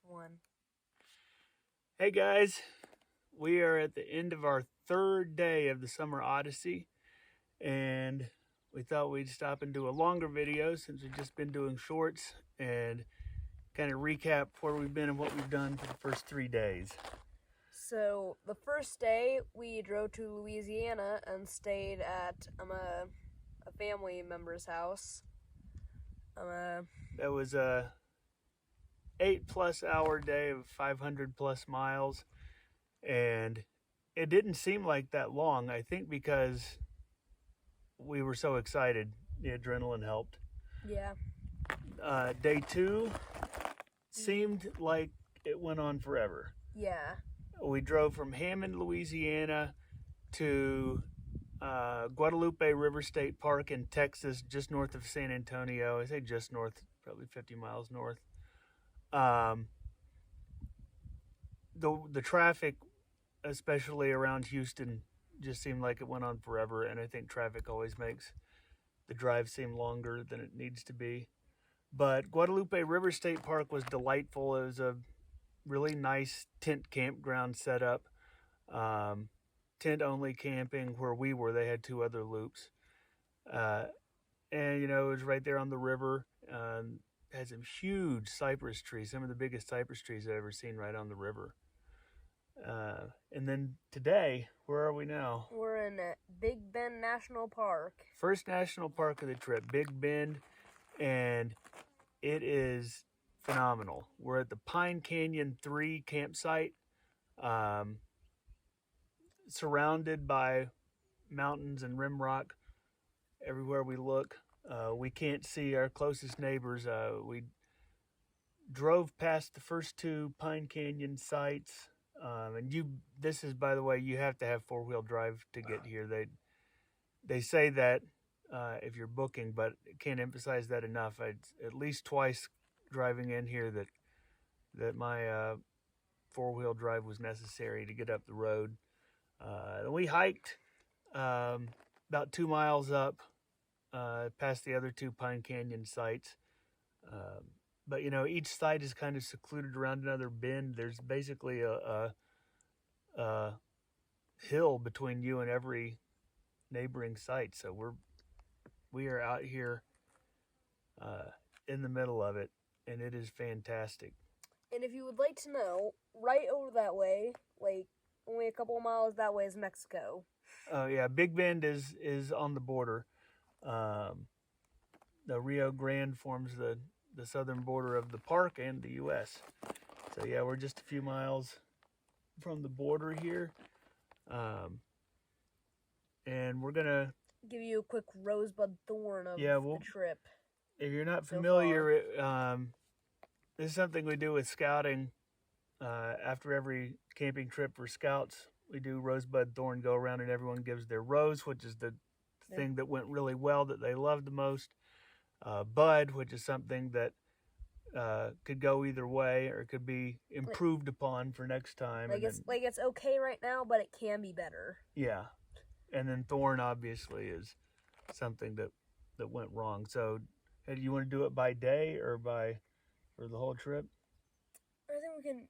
1. Hey guys, we are at the end of our third day of the Summer Odyssey, and we thought we'd stop and do a longer video since we've just been doing shorts and kind of recap where we've been and what we've done for the first 3 days. So, the first day, we drove to Louisiana and stayed at a family member's house. That was a 8+ hour day of 500+ miles, and it didn't seem like that long, I think because we were so excited. The adrenaline helped. Yeah. Day 2 seemed like it went on forever. Yeah. We drove from Hammond, Louisiana to Guadalupe River State Park in Texas, just north of San Antonio. I say just north, probably 50 miles north. The traffic, especially around Houston, just seemed like it went on forever, and I think traffic always makes the drive seem longer than it needs to be. But Guadalupe River State Park was delightful. It was a really nice tent campground setup. Tent only camping where we were. They had 2 other loops. And, it was right there on the river. Had some huge cypress trees, some of the biggest cypress trees I've ever seen right on the river. And then today, where are we now? We're in Big Bend National Park. First national park of the trip, Big Bend, and it is phenomenal. We're at the Pine Canyon 3 campsite, surrounded by mountains and rim rock everywhere we look. We can't see our closest neighbors. We drove past the first 2 Pine Canyon sites. This is, by the way, you have to have 4-wheel drive to get here. They say that if you're booking, but can't emphasize that enough. At least twice driving in here that my 4-wheel drive was necessary to get up the road. We hiked about 2 miles up past the other 2 Pine Canyon sites. But each site is kind of secluded around another bend. There's basically a hill between you and every neighboring site. So we are out here in the middle of it, and it is fantastic. And if you would like to know, right over that way, like only a couple of miles that way, is Mexico. Oh yeah, Big Bend is on the border. The Rio Grande forms the southern border of the park and the U.S. So yeah, we're just a few miles from the border here. And we're gonna give you a quick rosebud thorn of the trip. If you're not familiar, this is something we do with scouting. After every camping trip for scouts, we do rosebud thorn go around, and everyone gives their rose, which is the thing that went really well that they loved the most. Bud, which is something that could go either way or could be improved upon for next time. It's okay right now, but it can be better. Yeah. And then thorn obviously is something that went wrong. So do you want to do it by day or for the whole trip? I think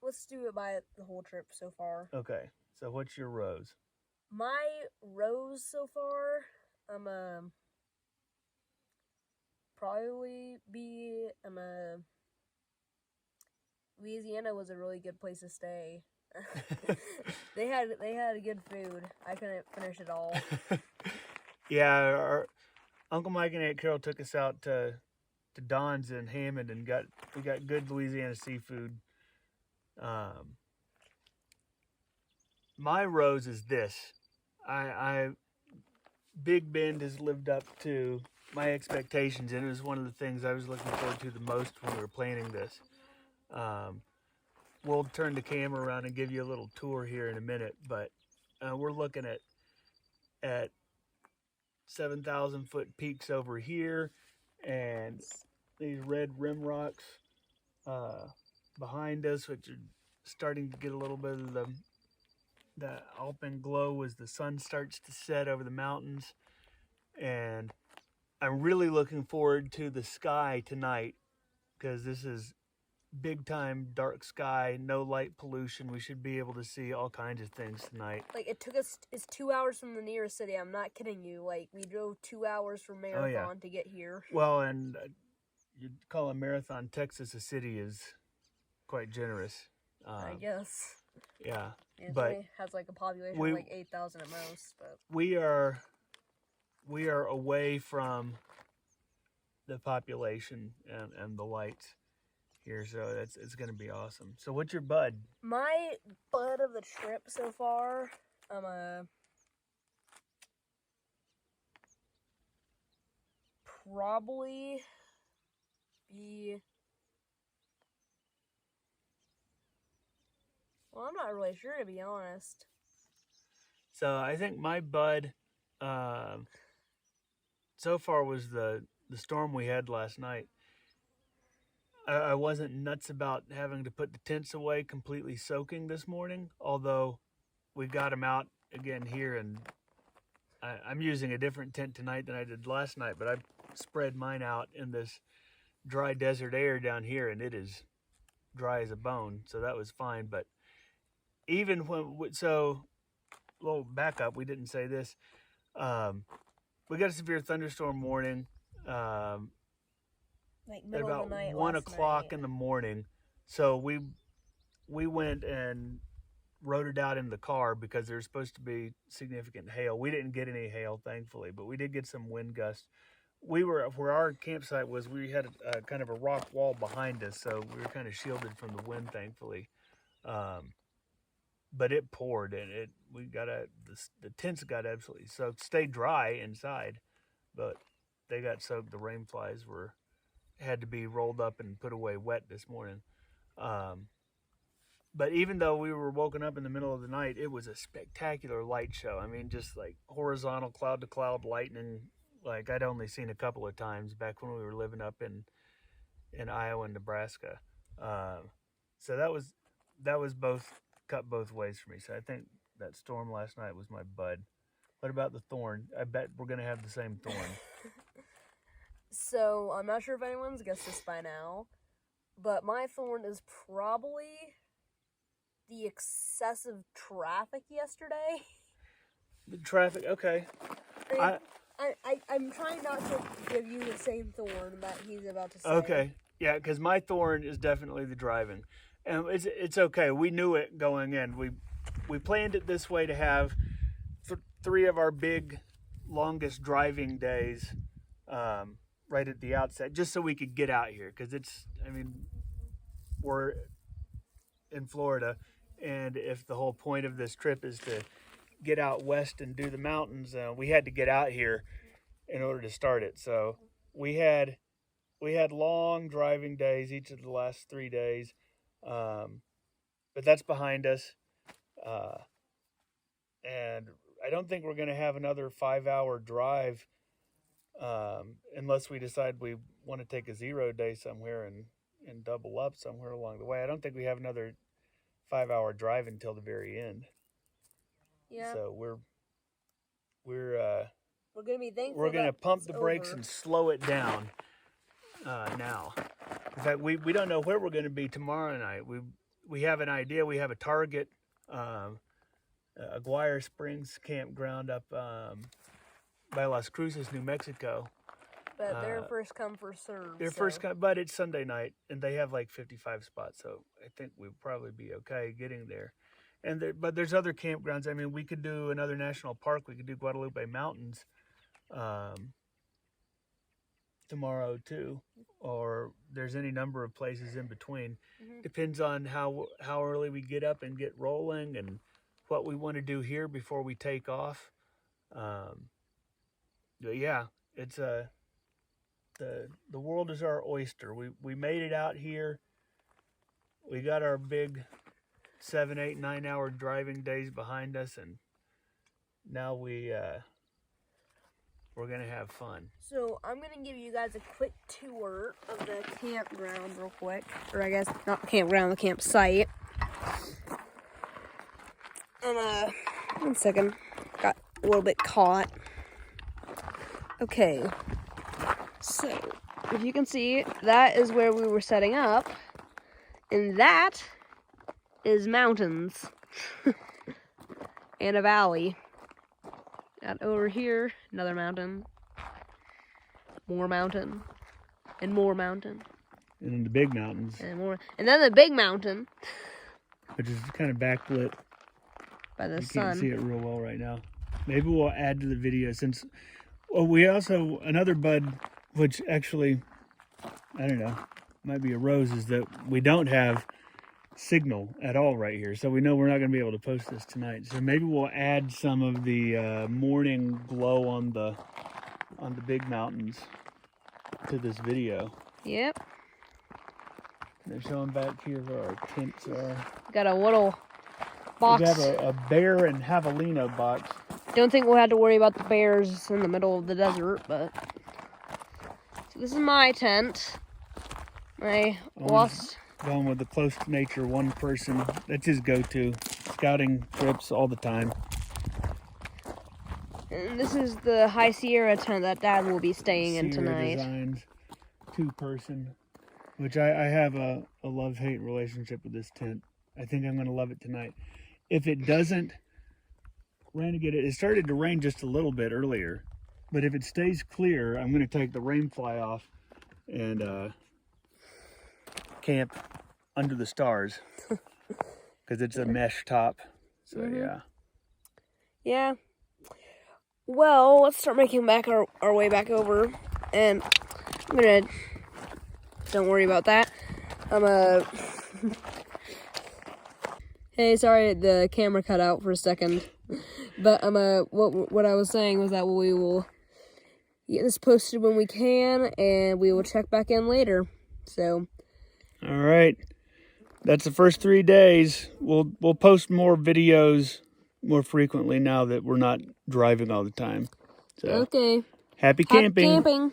let's do it by the whole trip so far. Okay. So what's your rose? My rose so far, probably be Louisiana was a really good place to stay. They had good food. I couldn't finish it all. Yeah, our Uncle Mike and Aunt Carol took us out to Don's in Hammond and we got good Louisiana seafood. My rose is this. Big Bend has lived up to my expectations, and it was one of the things I was looking forward to the most when we were planning this. We'll turn the camera around and give you a little tour here in a minute, but we're looking at 7,000 foot peaks over here, and these red rim rocks behind us, which are starting to get a little bit of the alpenglow as the sun starts to set over the mountains. And I'm really looking forward to the sky tonight. because this is big time dark sky, no light pollution. We should be able to see all kinds of things tonight. Like, it took us, it's 2 hours from the nearest city. I'm not kidding you. Like, we drove 2 hours from Marathon to get here. Well, and you'd call a Marathon, Texas, a city is quite generous. I guess. Yeah. It but only has like a population of like 8,000 at most. But we are away from the population and the lights here, so it's going to be awesome. So what's your bud? My bud of the trip so far, probably be, well, I'm not really sure, to be honest. So I think my bud so far was the storm we had last night. I wasn't nuts about having to put the tents away completely soaking this morning, although we got them out again here, and I'm using a different tent tonight than I did last night, but I spread mine out in this dry desert air down here, and it is dry as a bone, so that was fine. But even when, so, little backup, we didn't say this. We got a severe thunderstorm warning. Like At middle about of the night, 1 last o'clock night. in the morning. So we went and rode it out in the car because there's supposed to be significant hail. We didn't get any hail, thankfully, but we did get some wind gusts. We were, where our campsite was, we had a kind of a rock wall behind us, so we were kind of shielded from the wind, thankfully. But it poured, and the tents got absolutely soaked. Stayed dry inside, but they got soaked. The rain flies had to be rolled up and put away wet this morning. But even though we were woken up in the middle of the night, it was a spectacular light show. I mean, just like horizontal cloud to cloud lightning, like I'd only seen a couple of times back when we were living up in Iowa and Nebraska. So that was cut both ways for me. So I think that storm last night was my bud. What about the thorn? I bet we're gonna have the same thorn. So, I'm not sure if anyone's guessed this by now, but my thorn is probably the excessive traffic yesterday. The traffic, okay. I'm trying not to give you the same thorn that he's about to say. Okay, yeah, because my thorn is definitely the driving. And it's okay. We knew it going in. We planned it this way to have 3 of our big, longest driving days right at the outset, just so we could get out here. Because we're in Florida, and if the whole point of this trip is to get out west and do the mountains, we had to get out here in order to start it. So we had long driving days each of the last 3 days. But that's behind us. And I don't think we're going to have another 5-hour drive unless we decide we want to take a 0 day somewhere and double up somewhere along the way. I don't think we have another 5-hour drive until the very end. Yeah. So we're gonna be thankful. We're gonna pump the brakes and slow it down now. In fact, we don't know where we're going to be tomorrow night. We have an idea. We have a target, Aguirre Springs campground up by Las Cruces, New Mexico. But they're first come, first served. First come, but it's Sunday night, and they have like 55 spots, so I think we'll probably be okay getting there. But there's other campgrounds. I mean, we could do another national park. We could do Guadalupe Mountains tomorrow too, or there's any number of places in between. Mm-hmm. Depends on how early we get up and get rolling, and what we want to do here before we take off. But yeah, it's the world is our oyster. We made it out here. We got our big 7, 8, 9 hour driving days behind us, and now we're gonna have fun. So I'm gonna give you guys a quick tour of the campground real quick. Or I guess not the campground, the campsite. And 1 second. Got a little bit caught. Okay. So if you can see, that is where we were setting up. And that is mountains. And a valley. And over here, another mountain. More mountain. And more mountain. And then the big mountains. And more. And then the big mountain. Which is kind of backlit. By the you sun. You can't see it real well right now. Maybe we'll add to the video since... Well, we also... Another bud, which actually... I don't know. Might be a rose, is that we don't have signal at all right here. So we know we're not going to be able to post this tonight. So maybe we'll add some of the morning glow on the big mountains to this video. Yep. They're showing back here where our tents are. Got a little box. We have a bear and javelina box. Don't think we'll have to worry about the bears in the middle of the desert, but... So this is my tent. My lost... Going with the close to nature one person. That's his go-to. Scouting trips all the time. And this is the High Sierra tent that Dad will be staying in Sierra tonight. Designs, 2-person. Which I have a love-hate relationship with this tent. I think I'm going to love it tonight. If it doesn't rain again, it started to rain just a little bit earlier. But if it stays clear, I'm going to take the rain fly off and camp under the stars. Because it's a mesh top. So, yeah. Yeah. Well, let's start making back our way back over. And I'm going to... Don't worry about that. Hey, sorry, the camera cut out for a second. But what I was saying was that we will get this posted when we can, and we will check back in later. So. All right, that's the first 3 days. We'll post more videos more frequently now that we're not driving all the time. So, okay. Happy camping. Happy camping.